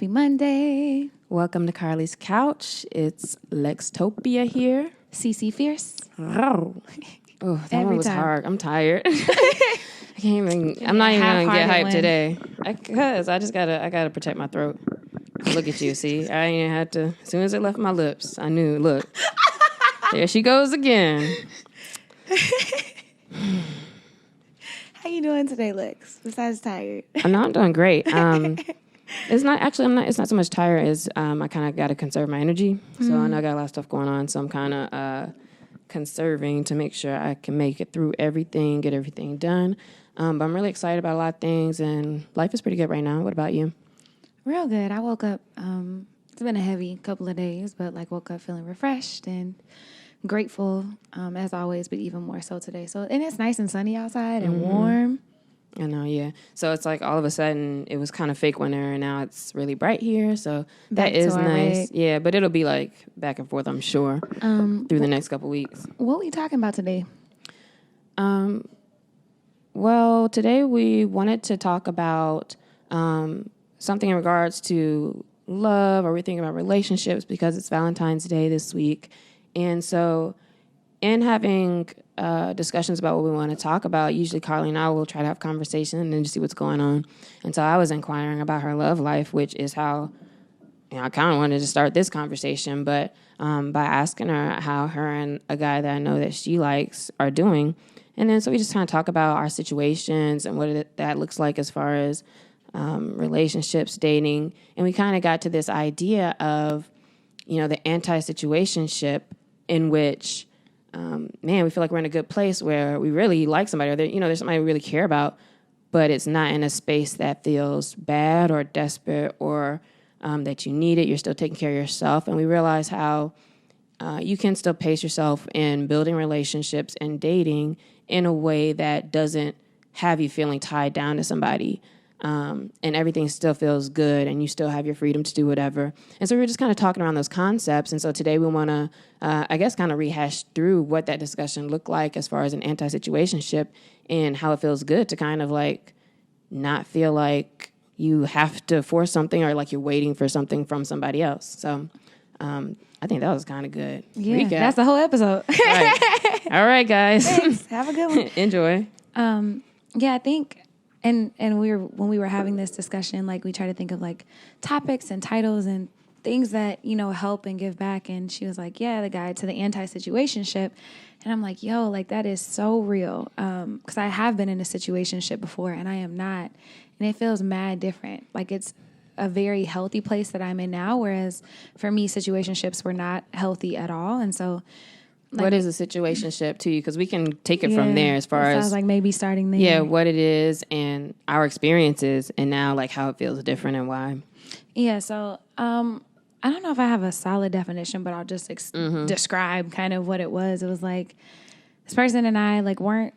Happy Monday. Welcome to Carlie's Couch. It's Lextopia here. CC Fierce. Oh, that Every one was time. hard. I'm tired. I can't even. I'm not even gonna get hyped today because I gotta protect my throat. Look at you. See, I ain't had to. As soon as it left my lips, I knew. Look, there she goes again. How you doing today, Lex? Besides tired. I'm doing great. It's not actually. I'm not. It's not so much tired as I kind of got to conserve my energy. So I know I got a lot of stuff going on. So I'm kind of conserving to make sure I can make it through everything, get everything done. But I'm really excited about a lot of things, and life is pretty good right now. What about you? Real good. I woke up. It's been a heavy couple of days, but woke up feeling refreshed and grateful as always, but even more so today. So and it's nice and sunny outside and warm. I know, yeah. So it's like all of a sudden it was kind of fake winter, and now it's really bright here. So that is nice. Yeah, but it'll be like back and forth, I'm sure, through the next couple weeks. What are we talking about today? Well, today we wanted to talk about something in regards to love, or we're thinking about relationships because it's Valentine's Day this week. And so in having discussions about what we want to talk about, usually Carlie and I will try to have conversation and then just see what's going on. And so I was inquiring about her love life, which is how I kind of wanted to start this conversation, but by asking her how her and a guy that I know that she likes are doing. And then so we just kind of talk about our situations and what that looks like as far as relationships, dating. And we kind of got to this idea of, the anti-situationship, in which, we feel like we're in a good place where we really like somebody, or there's somebody we really care about, but it's not in a space that feels bad or desperate, or that you need it. You're still taking care of yourself. And we realize how you can still pace yourself in building relationships and dating in a way that doesn't have you feeling tied down to somebody. And everything still feels good, and you still have your freedom to do whatever. And so we were just kind of talking around those concepts. And so today we want to, kind of rehash through what that discussion looked like as far as an anti-situationship, and how it feels good to kind of not feel like you have to force something, or like you're waiting for something from somebody else. So I think that was kind of good. Yeah, recap. That's the whole episode. All right, guys. Thanks. Have a good one. Enjoy. I think, and when we were having this discussion, we try to think of topics and titles and things that, help and give back. And she was like, yeah, the guide to the anti-situationship. And I'm like, yo, that is so real. Because I have been in a situationship before, and I am not. And it feels mad different. It's a very healthy place that I'm in now. Whereas for me, situationships were not healthy at all. And so, what is a situationship to you? Because we can take it from there as far as... sounds like maybe starting there. Yeah, what it is and our experiences, and now how it feels different and why. Yeah, so I don't know if I have a solid definition, but I'll just describe kind of what it was. It was this person and I weren't...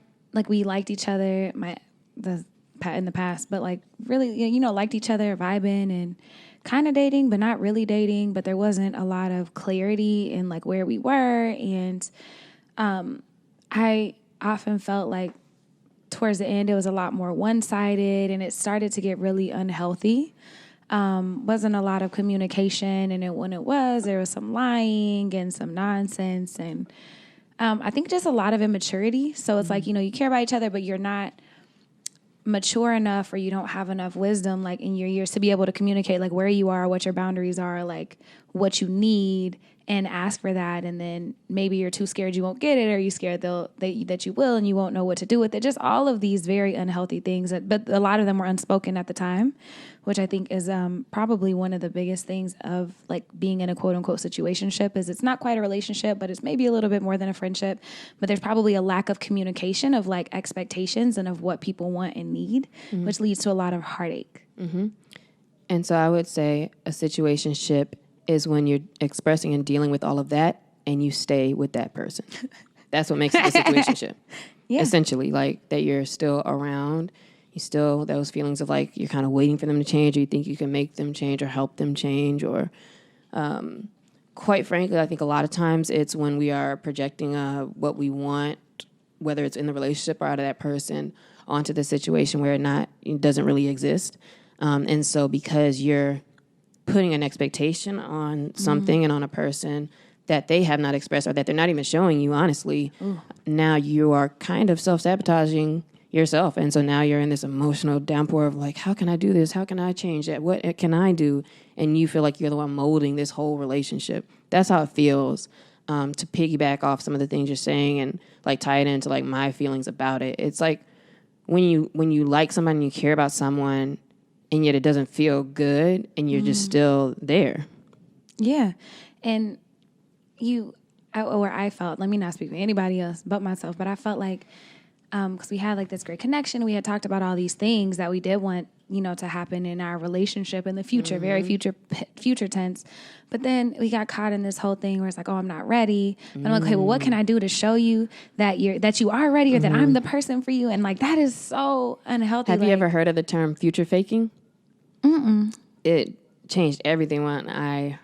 we liked each other in the past, but really, liked each other, vibing and kind of dating, but not really dating. But there wasn't a lot of clarity in where we were, and I often felt towards the end it was a lot more one-sided, and it started to get really unhealthy. Wasn't a lot of communication, and when it was, there was some lying and some nonsense, and I think just a lot of immaturity. So it's you care about each other, but you're not mature enough, or you don't have enough wisdom in your years to be able to communicate where you are, what your boundaries are, what you need, and ask for that. And then maybe you're too scared you won't get it, or you're scared that you will and you won't know what to do with it. Just all of these very unhealthy things, but a lot of them were unspoken at the time, which I think is probably one of the biggest things of being in a quote unquote situationship. Is it's not quite a relationship, but it's maybe a little bit more than a friendship. But there's probably a lack of communication of expectations and of what people want and need, which leads to a lot of heartache. Mm-hmm. And so I would say a situationship is when you're expressing and dealing with all of that, and you stay with that person. That's what makes it a situationship. Yeah. Essentially, that you're still around. You still, those feelings of you're kind of waiting for them to change, or you think you can make them change or help them change, or quite frankly, I think a lot of times it's when we are projecting what we want, whether it's in the relationship or out of that person, onto the situation where it doesn't really exist. And so because you're putting an expectation on something and on a person that they have not expressed or that they're not even showing you, honestly, now you are kind of self-sabotaging yourself. And so now you're in this emotional downpour of like, how can I do this? How can I change that? What can I do? And you feel like you're the one molding this whole relationship. That's how it feels. To piggyback off some of the things you're saying and like tie it into like my feelings about it. It's like when you like somebody and you care about someone and yet it doesn't feel good and you're just still there. Yeah. And I felt, let me not speak for anybody else but myself, but I felt like, because we had like this great connection, we had talked about all these things that we did want, to happen in our relationship in the future, very future tense. But then we got caught in this whole thing where it's like, oh, I'm not ready. And I'm like, okay, well, what can I do to show you that you are ready or that I'm the person for you? And like, that is so unhealthy. Have you ever heard of the term future faking? It changed everything when I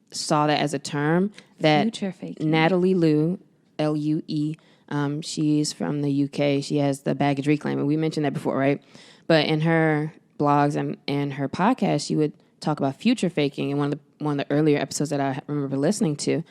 saw that as a term that future faking. Natalie Lue, Lue, she's from the UK. She has the baggage reclaiming. We mentioned that before, right? But in her blogs and her podcast, she would talk about future faking in one of the earlier episodes that I remember listening to.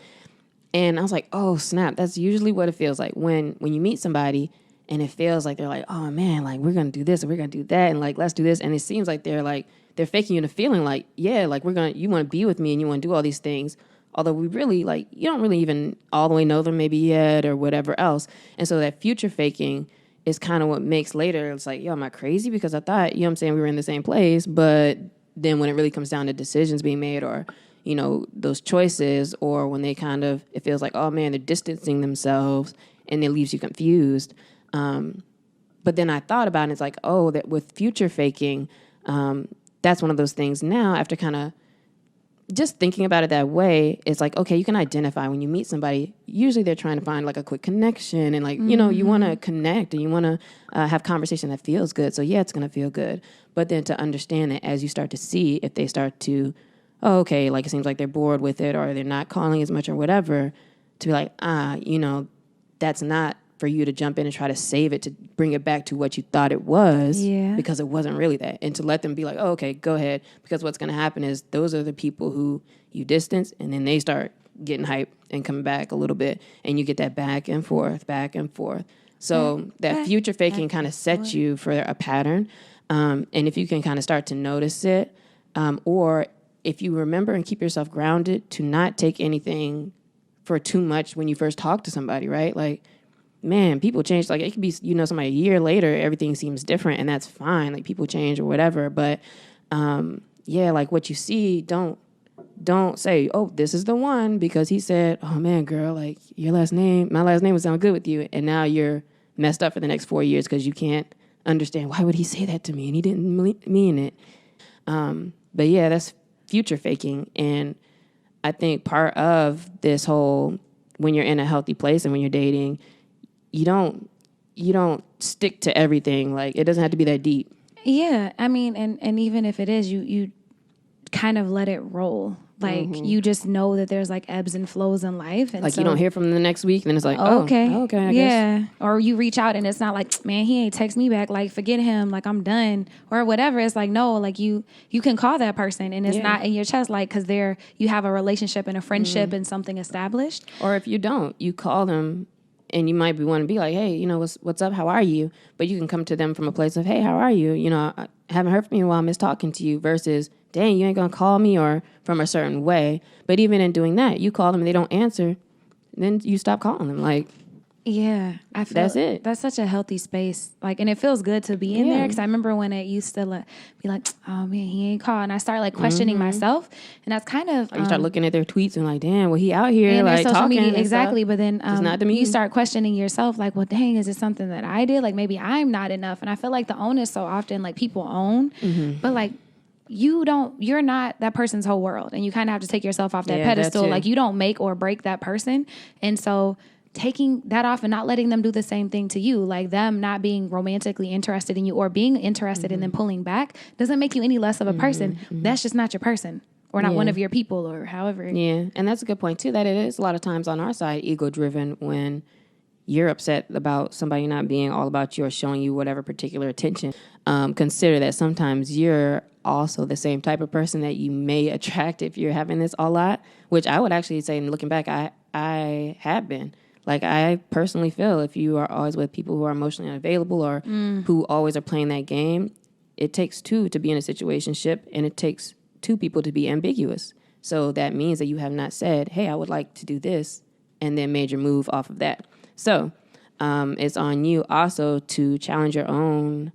And I was like, oh, snap. That's usually what it feels like when you meet somebody and it feels like they're like, oh, man, like we're going to do this and we're going to do that and like let's do this. And it seems like they're faking you into feeling like, yeah, like you want to be with me and you want to do all these things. Although we really, like, you don't really even all the way know them maybe yet or whatever else. And so that future faking is kind of what makes later, it's like, yo, am I crazy? Because I thought, we were in the same place. But then when it really comes down to decisions being made or, those choices or when they it feels like, oh, man, they're distancing themselves and it leaves you confused. But then I thought about it, it's like, oh, that with future faking, that's one of those things now after kind of just thinking about it that way, it's like, okay, you can identify when you meet somebody, usually they're trying to find like a quick connection and like, you want to connect and you want to have conversation that feels good. So yeah, it's going to feel good. But then to understand that as you start to see, if they start to, oh, okay, like it seems like they're bored with it or they're not calling as much or whatever, to be like, that's not for you to jump in and try to save it, to bring it back to what you thought it was, because it wasn't really that. And to let them be like, oh, okay, go ahead. Because what's going to happen is those are the people who you distance, and then they start getting hyped and coming back a little bit, and you get that back and forth. So that future faking kind of sets you for a pattern. And if you can kind of start to notice it, or if you remember and keep yourself grounded to not take anything for too much when you first talk to somebody, right? Like, man, people change. Like, it could be, somebody a year later, everything seems different, and that's fine. Like, people change or whatever. But, like, what you see, don't say, oh, this is the one because he said, oh, man, girl, like, my last name would sound good with you. And now you're messed up for the next 4 years because you can't understand, why would he say that to me? And he didn't mean it. But, yeah, that's future faking. And I think part of this whole, when you're in a healthy place and when you're dating, you don't stick to everything. Like, it doesn't have to be that deep. Yeah. I mean, and even if it is, you kind of let it roll. Like, you just know that there's like ebbs and flows in life. And like, so, you don't hear from them the next week, then it's like, okay, I guess. Or you reach out and it's not like, man, he ain't text me back. Like, forget him. Like, I'm done or whatever. It's like, no, like you can call that person and it's not in your chest. Like, cause you have a relationship and a friendship and something established. Or if you don't, you call them. And you might be want to be like, hey, what's up? How are you? But you can come to them from a place of, hey, how are you? I haven't heard from you in a while. I miss talking to you. Versus, dang, you ain't going to call me, or from a certain way. But even in doing that, you call them and they don't answer. Then you stop calling them. Like, yeah, I feel that's it. That's such a healthy space. Like, and it feels good to be in there. Because I remember when it used to be like, oh man, he ain't called, and I start like questioning myself, and that's kind of you start looking at their tweets and like, damn, well, he out here like social talking media, exactly. Stuff. But then not to me. You start questioning yourself, like, well, dang, is it something that I did? Like, maybe I'm not enough. And I feel like the onus so often, like, people own, but like, you're not that person's whole world, and you kind of have to take yourself off that pedestal. Like, you don't make or break that person, and so taking that off and not letting them do the same thing to you, like them not being romantically interested in you or being interested and then pulling back, doesn't make you any less of a person. That's just not your person, or not one of your people, or however. Yeah, and that's a good point too, that it is a lot of times on our side ego driven when you're upset about somebody not being all about you or showing you whatever particular attention. Consider that sometimes you're also the same type of person that you may attract if you're having this a lot, which I would actually say, looking back, I have been. Like, I personally feel if you are always with people who are emotionally unavailable or who always are playing that game, it takes two to be in a situationship, and it takes two people to be ambiguous. So that means that you have not said, hey, I would like to do this, and then made your move off of that. So it's on you also to challenge your own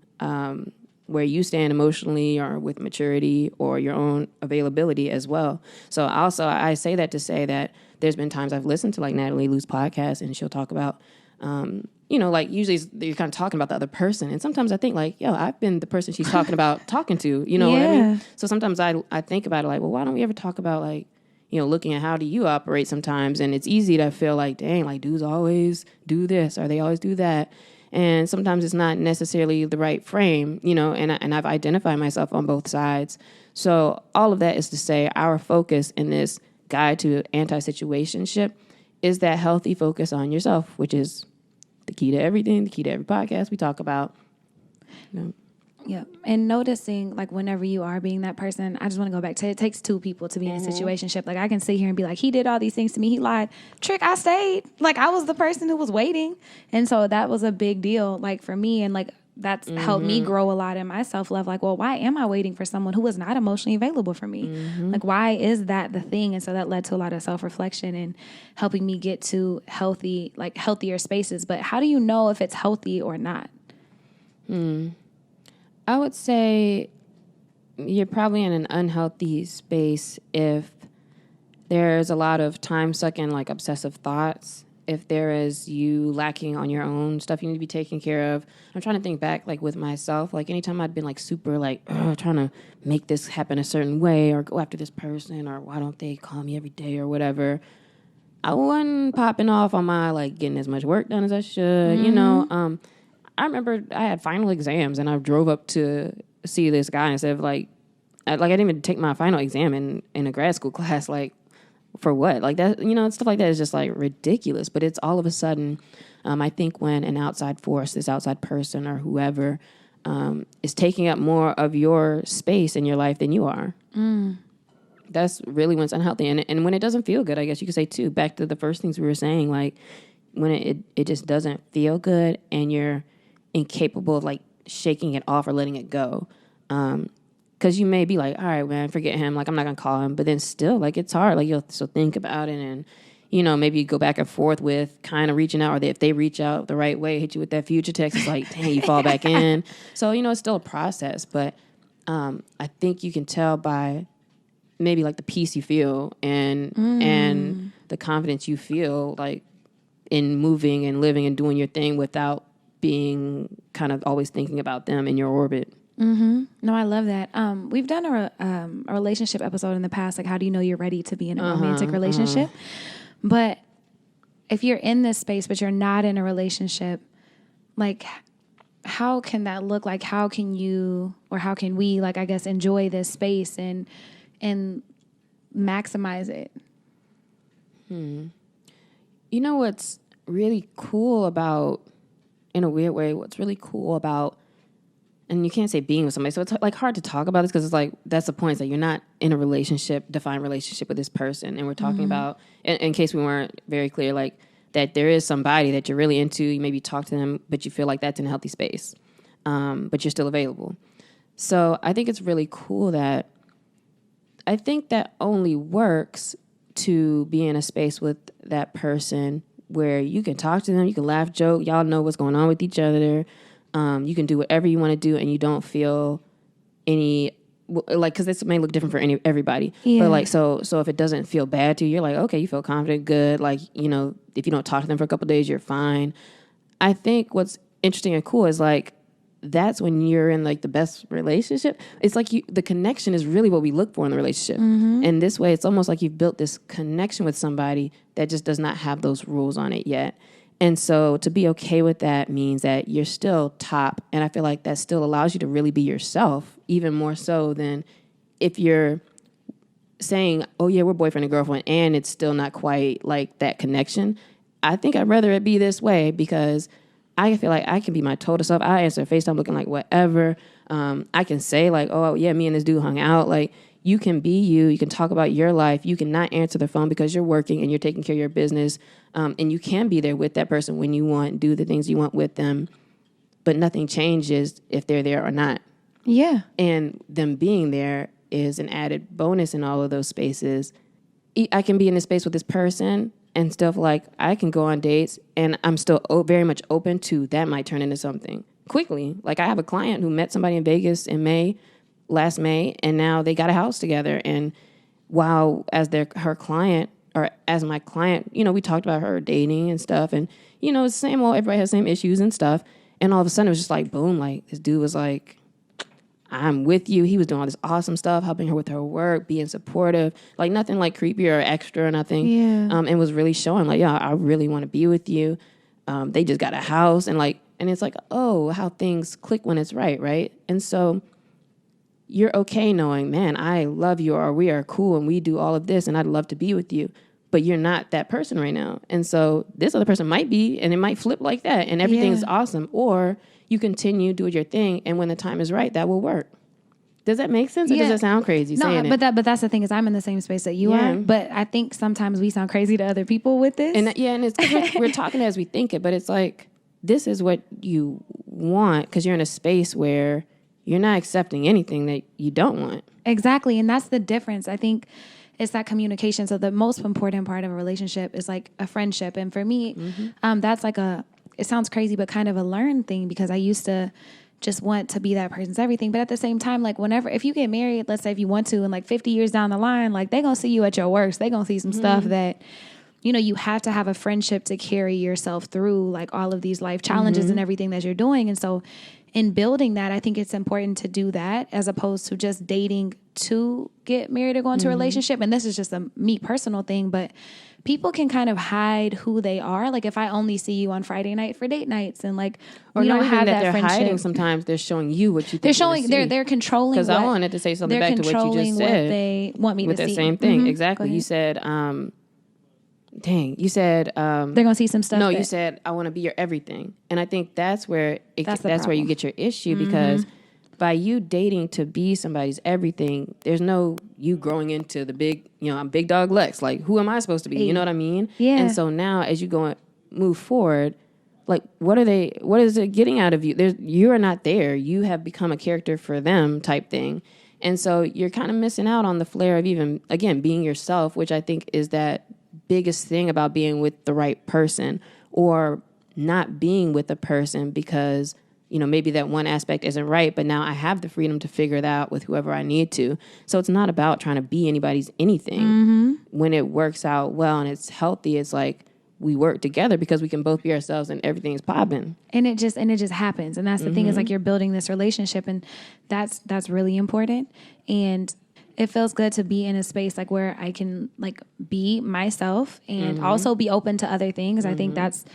where you stand emotionally or with maturity or your own availability as well. So also, I say that to say that there's been times I've listened to like Natalie Lou's podcast, and she'll talk about, like usually you're kind of talking about the other person. And sometimes I think like, yo, I've been the person she's talking about talking to, you know what I mean? So sometimes I think about it like, well, why don't we ever talk about like, looking at how do you operate sometimes? And it's easy to feel like, dang, like dudes always do this or they always do that. And sometimes it's not necessarily the right frame, and I've identified myself on both sides. So all of that is to say our focus in this guide to anti-situationship is that healthy focus on yourself, which is the key to everything, the key to every podcast we talk about. Yeah. And noticing, like, whenever you are being that person, I just want to go back to it takes two people to be in a situationship. Like, I can sit here and be like, he did all these things to me. He lied. Trick, I stayed. Like, I was the person who was waiting. And so that was a big deal, like, for me. And, like, that's helped me grow a lot in my self-love. Like, well, why am I waiting for someone who is not emotionally available for me? Like, why is that the thing? And so that led to a lot of self-reflection and helping me get to healthier spaces. But how do you know if it's healthy or not? I would say you're probably in an unhealthy space if there's a lot of time-sucking, like, obsessive thoughts. If there is you lacking on your own stuff you need to be taken care of. I'm trying to think back, like, with myself. Like, anytime I'd been, like, super, like, trying to make this happen a certain way or go after this person or why don't they call me every day or whatever, I wasn't popping off on my, like, getting as much work done as I should, I remember I had final exams and I drove up to see this guy instead of I didn't even take my final exam in a grad school class. Like, for what? Like that, stuff like that is just like ridiculous. But it's all of a sudden, I think when an outside force, this outside person or whoever, is taking up more of your space in your life than you are. That's really when it's unhealthy. And when it doesn't feel good, I guess you could say too, back to the first things we were saying, like when it just doesn't feel good and you're incapable of like shaking it off or letting it go. Because you may be like, all right, man, forget him. Like, I'm not going to call him. But then still, like, it's hard. Like, you'll still think about it and, maybe you go back and forth with kind of reaching out. Or if they reach out the right way, hit you with that future text, it's like, dang, you fall back in. So, it's still a process. But I think you can tell by maybe, like, the peace you feel and the confidence you feel, like, in moving and living and doing your thing without being kind of always thinking about them in your orbit. No, I love that. We've done a relationship episode in the past, like how do you know you're ready to be in a romantic relationship? But if you're in this space, but you're not in a relationship, like how can that look? Like how can you, or how can we, like, I guess, enjoy this space and maximize it? You know what's really cool about, in a weird way, what's really cool about, and you can't say being with somebody, so it's like hard to talk about this because it's like, that's the point, is that you're not in a defined relationship with this person. And we're talking about, in case we weren't very clear, like that there is somebody that you're really into, you maybe talk to them, but you feel like that's in a healthy space, but you're still available. So I think it's really cool that, I think that only works to be in a space with that person where you can talk to them, you can laugh, joke, y'all know what's going on with each other. You can do whatever you want to do, and you don't feel any, like, because this may look different for everybody. Yeah. But like, so if it doesn't feel bad to you, you're like, okay, you feel confident, good. Like, if you don't talk to them for a couple of days, you're fine. I think what's interesting and cool is like, that's when you're in like the best relationship. It's like the connection is really what we look for in the relationship. And this way, it's almost like you've built this connection with somebody that just does not have those rules on it yet. And so to be okay with that means that you're still top. And I feel like that still allows you to really be yourself, even more so than if you're saying, oh yeah, we're boyfriend and girlfriend, and it's still not quite like that connection. I think I'd rather it be this way because I feel like I can be my total self. I answer FaceTime looking like whatever. I can say like, oh yeah, me and this dude hung out. Like, you can be you. You can talk about your life. You can not answer the phone because you're working and you're taking care of your business. And you can be there with that person when you want, do the things you want with them. But nothing changes if they're there or not. Yeah. And them being there is an added bonus in all of those spaces. I can be in a space with this person and still feel like I can go on dates, and I'm still very much open to that might turn into something quickly. Like, I have a client who met somebody in Vegas in last May, and now they got a house together. And while as her client, or as my client, we talked about her dating and stuff, and it's the same old, everybody has the same issues and stuff. And all of a sudden it was just like, boom, like this dude was like, I'm with you. He was doing all this awesome stuff, helping her with her work, being supportive, like nothing like creepy or extra or nothing. Yeah. And was really showing like, yeah, I really want to be with you. They just got a house, and it's like, oh, how things click when it's right, right? And so you're okay knowing, man, I love you, or we are cool and we do all of this and I'd love to be with you, but you're not that person right now. And so this other person might be, and it might flip like that, and everything's awesome. Or you continue, do your thing, and when the time is right, that will work. Does that make sense? Or does that sound crazy? No, but that's the thing, is I'm in the same space that you are. But I think sometimes we sound crazy to other people with this. And it's 'cause we're talking as we think it, but it's like, this is what you want because you're in a space where you're not accepting anything that you don't want. Exactly, and that's the difference. I think it's that communication. So the most important part of a relationship is like a friendship. And for me, that's like it sounds crazy, but kind of a learned thing, because I used to just want to be that person's everything. But at the same time, like if you get married, let's say if you want to, and like 50 years down the line, like they gonna see you at your worst. They gonna see some stuff that, you have to have a friendship to carry yourself through like all of these life challenges and everything that you're doing. And so in building that, I think it's important to do that as opposed to just dating to get married or go into a relationship. And this is just a me personal thing, but people can kind of hide who they are. Like if I only see you on Friday night for date nights, and like or we not don't even have that that they're friendship. hiding. Sometimes they're showing you what you think They're showing. see. They're controlling. Because I wanted to say something back to what you just said. What they want me with to the see. same thing. Exactly. You said. You said they're gonna see some stuff. No, you said I want to be your everything, and I think that's where that's where you get your issue, because by you dating to be somebody's everything, there's no you growing into the big, I'm big dog Lex. Like, who am I supposed to be? You know what I mean? Yeah. And so now, as you go and move forward, like what is it getting out of you? You are not there. You have become a character for them type thing, and so you're kind of missing out on the flair of even again being yourself, which I think is that biggest thing about being with the right person, or not being with a person because maybe that one aspect isn't right, but now I have the freedom to figure it out with whoever I need to. So it's not about trying to be anybody's anything. When it works out well and it's healthy, it's like we work together because we can both be ourselves and everything's popping. And it just happens. And that's the thing, is like you're building this relationship, and that's really important. And it feels good to be in a space like where I can like be myself and also be open to other things. I think that's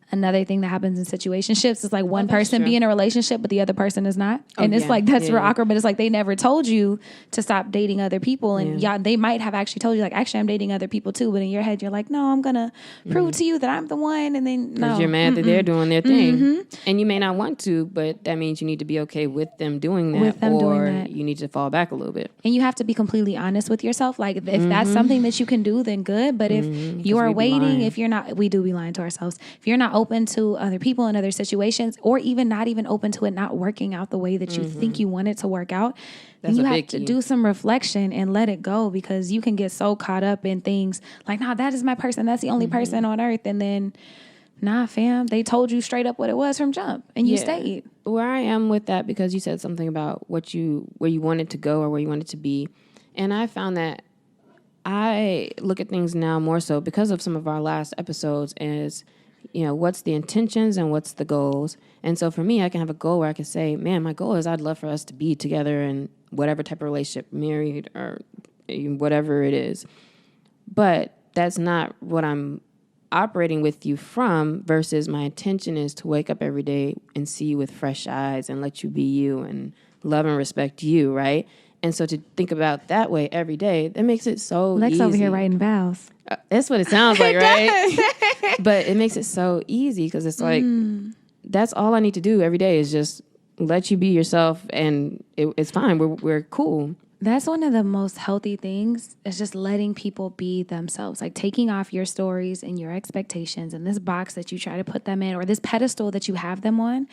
another thing that happens in situationships. Is like one person be in a relationship, but the other person is not. And it's like, that's real awkward, but it's like they never told you to stop dating other people. And they might have actually told you like, actually, I'm dating other people too. But in your head, you're like, no, I'm going to prove to you that I'm the one. And then no. You're mad that they're doing their thing. And you may not want to, but that means you need to be okay with them doing that. You need to fall back a little bit. And you have to be completely honest with yourself. Like if that's something that you can do, then good. But if you are waiting, if you're not, we do be lying to ourselves. If you're not open to other people and other situations, or even not even open to it not working out the way that you think you want it to work out, then you have to do some reflection and let it go, because you can get so caught up in things like, nah, that is my person. That's the only person on earth. And then, nah, fam, they told you straight up what it was from jump, and you stayed. Where I am with that, because you said something about where you wanted to go or where you wanted to be. And I found that I look at things now more so because of some of our last episodes as, what's the intentions and what's the goals. And so for me, I can have a goal where I can say, man, my goal is I'd love for us to be together in whatever type of relationship, married or whatever it is. But that's not what I'm operating with you from, versus my intention is to wake up every day and see you with fresh eyes and let you be you and love and respect you, right? And so to think about that way every day, that makes it so Lex easy. over here writing vows. That's what it sounds like, right? But it makes it so easy, because it's like that's all I need to do every day is just let you be yourself, and it's fine. We're cool. That's one of the most healthy things, is just letting people be themselves, like taking off your stories and your expectations and this box that you try to put them in, or this pedestal that you have them on,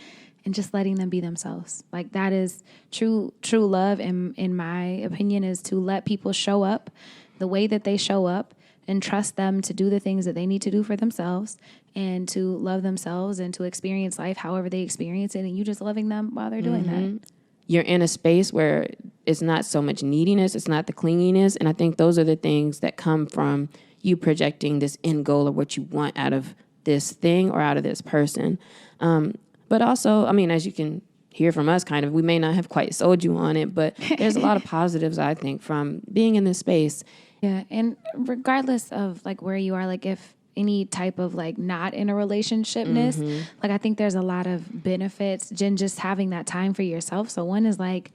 and just letting them be themselves. Like that is true love, in my opinion, is to let people show up the way that they show up and trust them to do the things that they need to do for themselves and to love themselves and to experience life however they experience it, and you just loving them while they're doing that. You're in a space where it's not so much neediness, it's not the clinginess, and I think those are the things that come from you projecting this end goal of what you want out of this thing or out of this person. But also, I mean, as you can hear from us, kind of, we may not have quite sold you on it, but there's a lot of positives, I think, from being in this space. Yeah, and regardless of like where you are, like if any type of like not in a relationshipness, like I think there's a lot of benefits in just having that time for yourself. So one is like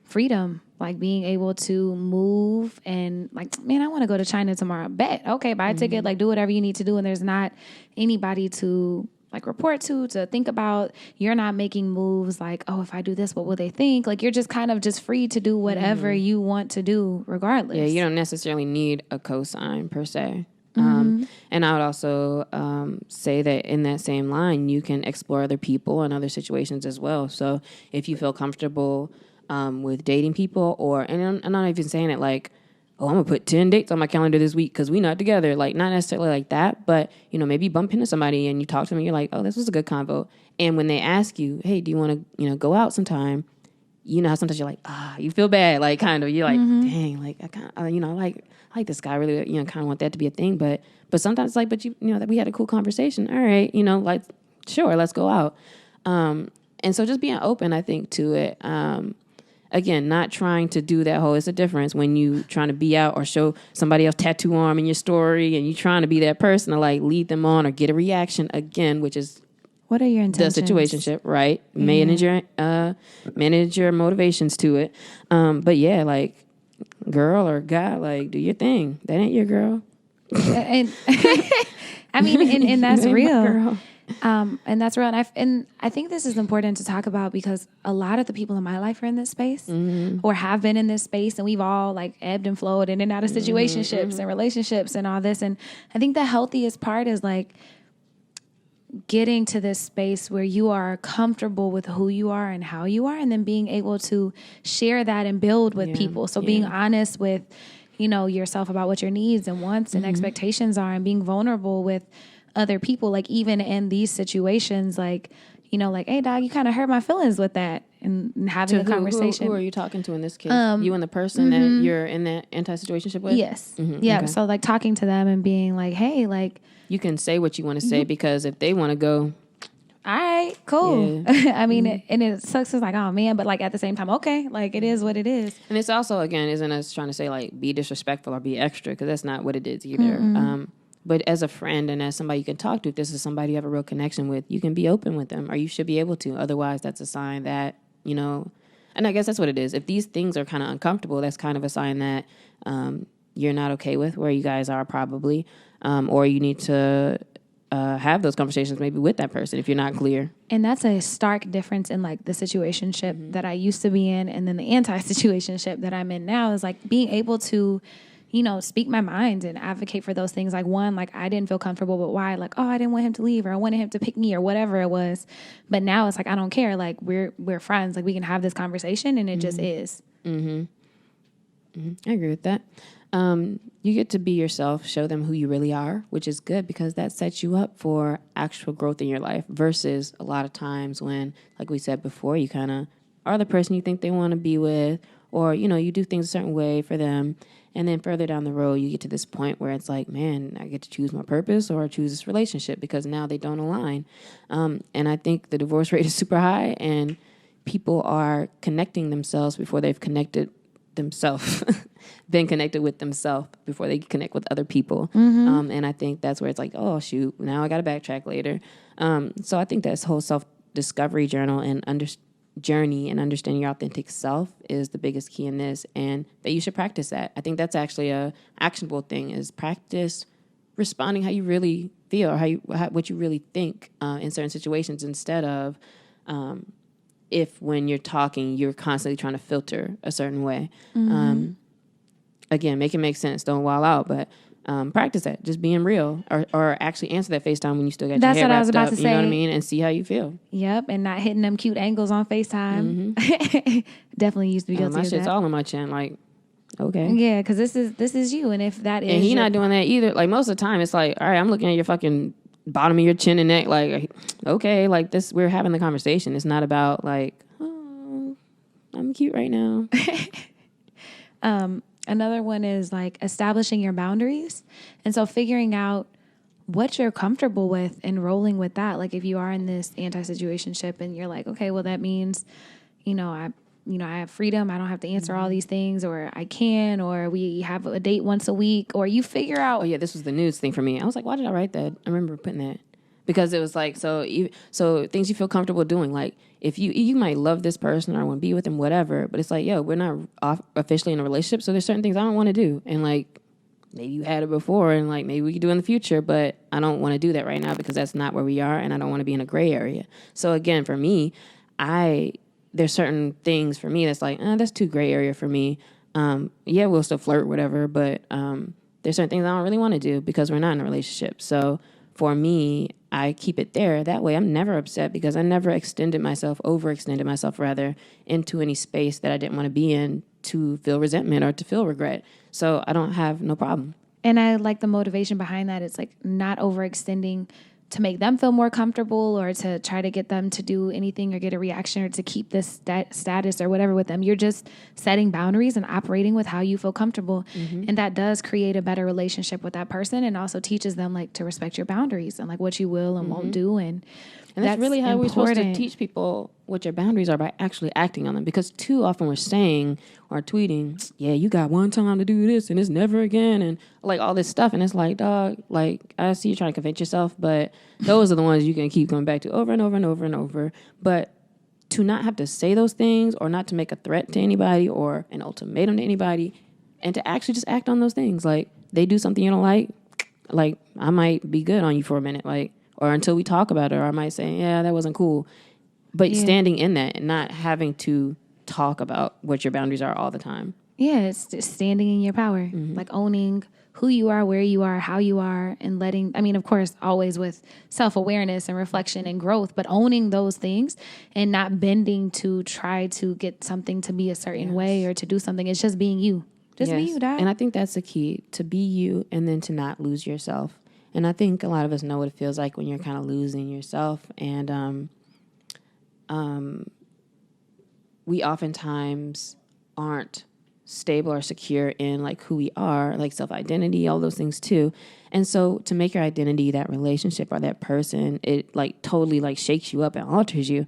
freedom, like being able to move and like, man, I want to go to China tomorrow. Bet. Okay, buy a ticket, like do whatever you need to do. And there's not anybody to like report to think about. You're not making moves like, oh, if I do this, what will they think? Like you're just kind of just free to do whatever you want to do regardless. Yeah, you don't necessarily need a cosign per se. And I would also say that in that same line, you can explore other people and other situations as well. So if you feel comfortable with dating people, and I'm not even saying it like, oh, I'm going to put 10 dates on my calendar this week because we're not together. Like, not necessarily like that, but, you know, maybe you bump into somebody and you talk to them and you're like, oh, this was a good convo. And when they ask you, hey, do you want to, you know, go out sometime? You know how sometimes you're like, you feel bad, like kind of, you're like, dang, like I kind of, you know, I like this guy, really, you know, kind of want that to be a thing, but sometimes it's like, but you know, that we had a cool conversation, all right, you know, like, sure, let's go out, and so just being open, I think, to it. Again, not trying to do that whole, it's a difference when you trying to be out or show somebody else tattoo arm in your story, and you trying to be that person to like lead them on or get a reaction again, which is. What are your intentions? The situationship, right? Manage your motivations to it. But yeah, like, girl or guy, like, do your thing. That ain't your girl. And I mean, and that's real. And that's real. And I think this is important to talk about because a lot of the people in my life are in this space or have been in this space, and we've all like ebbed and flowed in and out of situationships and relationships and all this. And I think the healthiest part is like getting to this space where you are comfortable with who you are and how you are, and then being able to share that and build with people. So being honest with, you know, yourself about what your needs and wants and expectations are, and being vulnerable with other people, like even in these situations, like, you know, like, hey dog, you kind of hurt my feelings with that, and having a conversation. Who are you talking to in this case? You and the person that you're in that anti-situationship with? Yes. Yeah. Okay. So like talking to them and being like, hey, like, you can say what you want to say, because if they want to go, all right, cool. Yeah. I mean, and it sucks. It's like, oh man, but like at the same time, okay, like it is what it is. And it's also, again, isn't us trying to say like be disrespectful or be extra, because that's not what it is either. But as a friend and as somebody you can talk to, if this is somebody you have a real connection with, you can be open with them, or you should be able to. Otherwise, that's a sign that, you know, and I guess that's what it is. If these things are kind of uncomfortable, that's kind of a sign that you're not okay with where you guys are probably, or you need to have those conversations maybe with that person if you're not clear. And that's a stark difference in like the situationship that I used to be in, and then the anti-situationship that I'm in now, is like being able to, you know, speak my mind and advocate for those things. Like one, like I didn't feel comfortable, but why? Like, oh, I didn't want him to leave, or I wanted him to pick me, or whatever it was. But now it's like, I don't care. Like we're friends. Like we can have this conversation, and it just is. I agree with that. You get to be yourself, show them who you really are, which is good, because that sets you up for actual growth in your life, versus a lot of times when, like we said before, you kind of are the person you think they want to be with, or, you know, you do things a certain way for them. And then further down the road, you get to this point where it's like, man, I get to choose my purpose or choose this relationship, because now they don't align. And I think the divorce rate is super high, and people are connecting themselves before they've connected themselves, been connected with themselves before they connect with other people. And I think that's where it's like, oh, shoot, now I got to backtrack later. So I think this whole self-discovery journal and journey and understanding your authentic self is the biggest key in this, and that you should practice that. I think that's actually a actionable thing, is practice responding how you really feel or what you really think in certain situations, instead of if when you're talking, you're constantly trying to filter a certain way. Again, make it make sense. Don't wild out, but practice that. Just being real, or actually answer that FaceTime when you still got your hair wrapped up. You know what I mean? And see how you feel. Yep, and not hitting them cute angles on FaceTime. Definitely used to be guilty of that. My shit's all on my chin, like, okay. Yeah, because this is you, and if that is, and he not doing that either. Like most of the time, it's like, all right, I'm looking at your fucking bottom of your chin and neck, like, okay, like this, we're having the conversation. It's not about like, oh, I'm cute right now. Another one is like establishing your boundaries. And so figuring out what you're comfortable with and rolling with that. Like if you are in this anti-situationship and you're like, okay, well that means, I have freedom. I don't have to answer all these things, or I can, or we have a date once a week, or you figure out. Oh yeah, this was the news thing for me. I was like, why did I write that? I remember putting that because it was like, so things you feel comfortable doing. Like if you might love this person or want to be with them, whatever, but it's like, yo, we're not officially in a relationship. So there's certain things I don't want to do. And like, maybe you had it before and like, maybe we could do it in the future, but I don't want to do that right now because that's not where we are. And I don't want to be in a gray area. So again, for me, there's certain things for me that's like, that's too gray area for me. Yeah, we'll still flirt, whatever, but there's certain things I don't really want to do because we're not in a relationship. So for me, I keep it there. That way I'm never upset because I never overextended myself into any space that I didn't want to be in to feel resentment or to feel regret. So I don't have no problem. And I like the motivation behind that. It's like not overextending to make them feel more comfortable or to try to get them to do anything or get a reaction or to keep this status or whatever with them. You're just setting boundaries and operating with how you feel comfortable. Mm-hmm. And that does create a better relationship with that person and also teaches them like to respect your boundaries and like what you will and won't do. And that's really how we're supposed to teach people what your boundaries are, by actually acting on them. Because too often we're saying or tweeting, yeah, you got one time to do this and it's never again, and like all this stuff. And it's like, dog, like I see you trying to convince yourself, but those are the ones you can keep coming back to over and over and over and over. But to not have to say those things or not to make a threat to anybody or an ultimatum to anybody, and to actually just act on those things. Like they do something you don't like I might be good on you for a minute, like, or until we talk about it, or I might say, yeah, that wasn't cool. But standing in that and not having to talk about what your boundaries are all the time. Yeah, it's just standing in your power, like owning who you are, where you are, how you are, and of course, always with self-awareness and reflection and growth, but owning those things and not bending to try to get something to be a certain way or to do something. It's just being you. Just be you, dog. And I think that's the key, to be you and then to not lose yourself. And I think a lot of us know what it feels like when you're kind of losing yourself. And we oftentimes aren't stable or secure in like who we are, like self-identity, all those things too. And so to make your identity that relationship or that person, it like totally like shakes you up and alters you.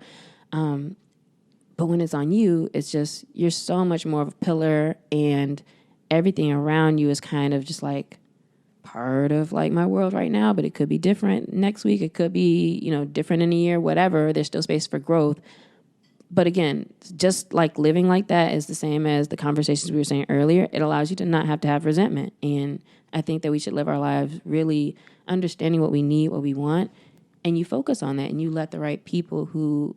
But when it's on you, it's just, you're so much more of a pillar, and everything around you is kind of just like part of like my world right now, but it could be different next week. It could be, different in a year, whatever. There's still space for growth. But again, just like living like that is the same as the conversations we were saying earlier. It allows you to not have to have resentment. And I think that we should live our lives really understanding what we need, what we want, and you focus on that and you let the right people who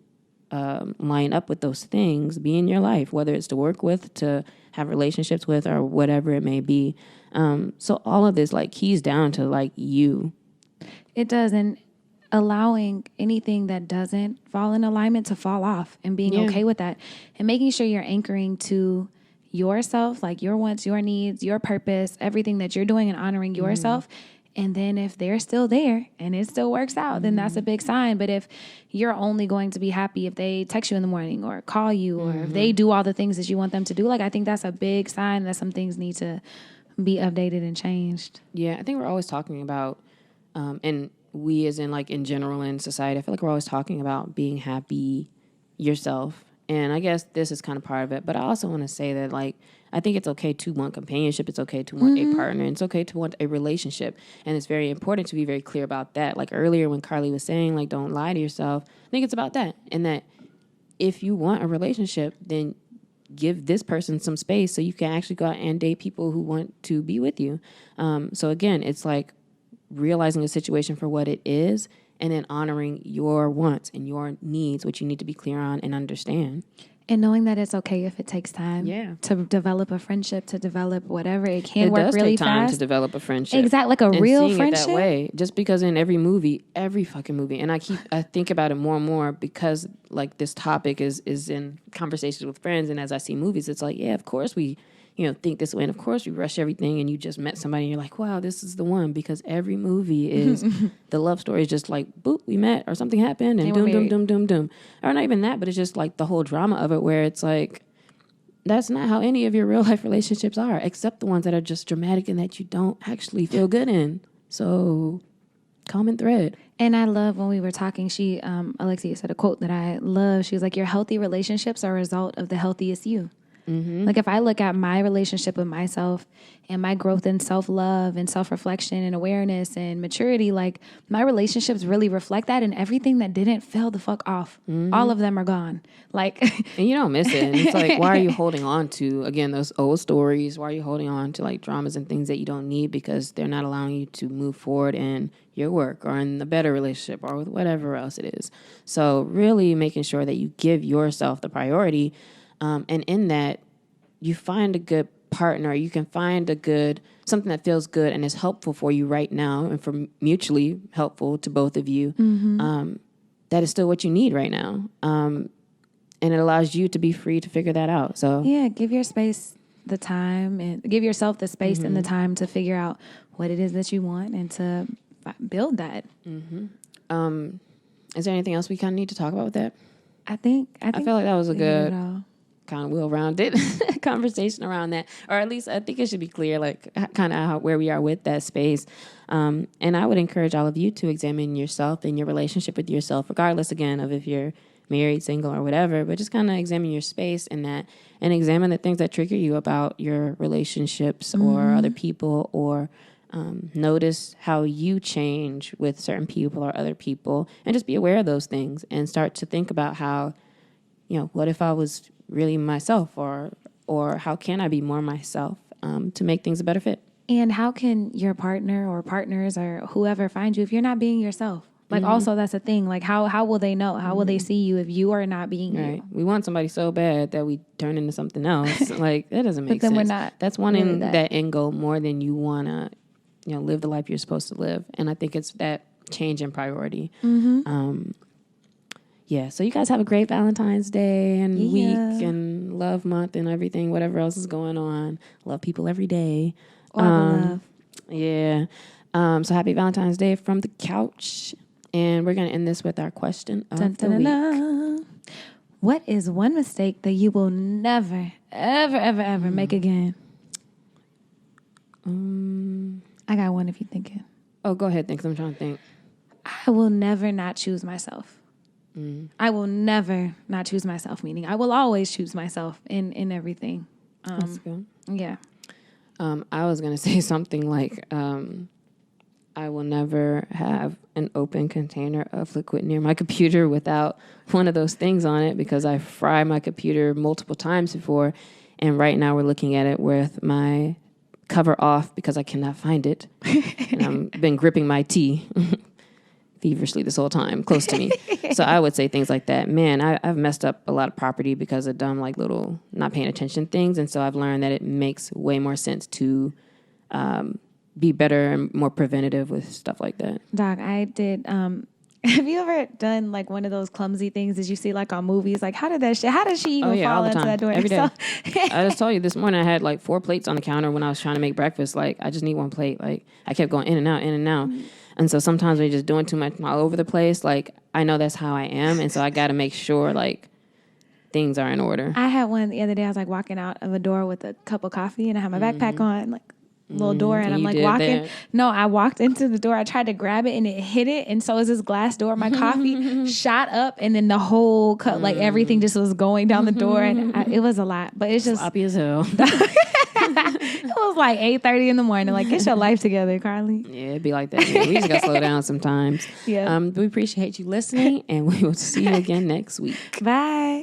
line up with those things be in your life, whether it's to work with, to have relationships with, or whatever it may be. So all of this like keys down to like you. It does. And allowing anything that doesn't fall in alignment to fall off and being okay with that, and making sure you're anchoring to yourself, like your wants, your needs, your purpose, everything that you're doing, and honoring yourself. And then if they're still there and it still works out, then that's a big sign. But if you're only going to be happy if they text you in the morning or call you or if they do all the things that you want them to do, like I think that's a big sign that some things need to be updated and changed. Yeah, I think we're always talking about, and we as in like in general in society, I feel like we're always talking about being happy yourself. And I guess this is kind of part of it. But I also want to say that like, I think it's okay to want companionship. It's okay to want a partner. It's okay to want a relationship. And it's very important to be very clear about that. Like earlier when Carlie was saying, like, don't lie to yourself. I think it's about that. And that if you want a relationship, then give this person some space so you can actually go out and date people who want to be with you. So again, it's like realizing a situation for what it is, and then honoring your wants and your needs, which you need to be clear on and understand. And knowing that it's okay if it takes time to develop a friendship, to develop whatever. It can work really fast. It does take time to develop a friendship. Exactly, like a and real seeing friendship. It that way, just because in every fucking movie, and I think about it more and more because like this topic is in conversations with friends, and as I see movies, it's like, yeah, of course we think this way, and of course we rush everything, and you just met somebody and you're like, wow, this is the one, because every movie is the love story is just like, boop, we met or something happened and doom, or not even that, but it's just like the whole drama of it, where it's like, that's not how any of your real life relationships are, except the ones that are just dramatic and that you don't actually feel good in. So common thread. And I love when we were talking, Alexia said a quote that I love. She was like, your healthy relationships are a result of the healthiest you. Mm-hmm. Like if I look at my relationship with myself and my growth in self-love and self-reflection and awareness and maturity, like my relationships really reflect that, and everything that didn't fell the fuck off, all of them are gone. Like, and you don't miss it. And it's like, why are you holding on to, again, those old stories? Why are you holding on to like dramas and things that you don't need, because they're not allowing you to move forward in your work or in a better relationship or with whatever else it is. So really making sure that you give yourself the priority. And in that, you find a good partner. You can find something that feels good and is helpful for you right now, and for mutually helpful to both of you. That is still what you need right now. And it allows you to be free to figure that out. So yeah, give your space the time, and give yourself the space and the time to figure out what it is that you want and to build that. Is there anything else we kind of need to talk about with that? I feel like that was a good kind of well-rounded conversation around that, or at least I think it should be clear, like kind of where we are with that space. And I would encourage all of you to examine yourself and your relationship with yourself, regardless again of if you're married, single, or whatever, but just kind of examine your space in that, and examine the things that trigger you about your relationships or other people, or notice how you change with certain people or other people, and just be aware of those things and start to think about how, what if I was really myself, or how can I be more myself to make things a better fit? And how can your partner or partners or whoever find you if you're not being yourself? Like also that's a thing. Like how will they know? How will they see you if you are not being you? We want somebody so bad that we turn into something else. Like that doesn't make sense. But then we're not. That's wanting that end goal more than you want to, live the life you're supposed to live. And I think it's that change in priority. Yeah, so you guys have a great Valentine's Day and week and love month and everything, whatever else is going on. Love people every day. Love. Yeah. So happy Valentine's Day from the couch. And we're going to end this with our question of the week. What is one mistake that you will never, ever, ever, ever make again? I got one if you're thinking. Oh, go ahead, think. I'm trying to think. I will never not choose myself. I will never not choose myself, meaning I will always choose myself in everything. That's good. Yeah. I was going to say something like, I will never have an open container of liquid near my computer without one of those things on it, because I fry my computer multiple times before. And right now we're looking at it with my cover off because I cannot find it. And I've been gripping my tea feverishly this whole time, close to me. So I would say things like that. Man, I've messed up a lot of property because of dumb, like little not paying attention things. And so I've learned that it makes way more sense to be better and more preventative with stuff like that. Doc, I did. Have you ever done like one of those clumsy things that you see like on movies? Like how does she even fall into that door? Every day. I just told you this morning I had like 4 plates on the counter when I was trying to make breakfast. Like I just need 1 plate. Like I kept going in and out, in and out. And so sometimes when you're just doing too much all over the place, like I know that's how I am. And so I got to make sure like things are in order. I had one the other day. I was like walking out of a door with a cup of coffee and I had my backpack on, like little door, and I'm like walking. No, I walked into the door. I tried to grab it and it hit it. And so it was this glass door. My coffee shot up and then the whole cup, like everything just was going down the door. And it was a lot, but it's just sloppy as hell. It was like 8:30 in the morning. Like, get your life together, Carlie. Yeah, it'd be like that. Man. We just got to slow down sometimes. Yeah. We appreciate you listening, and we will see you again next week. Bye.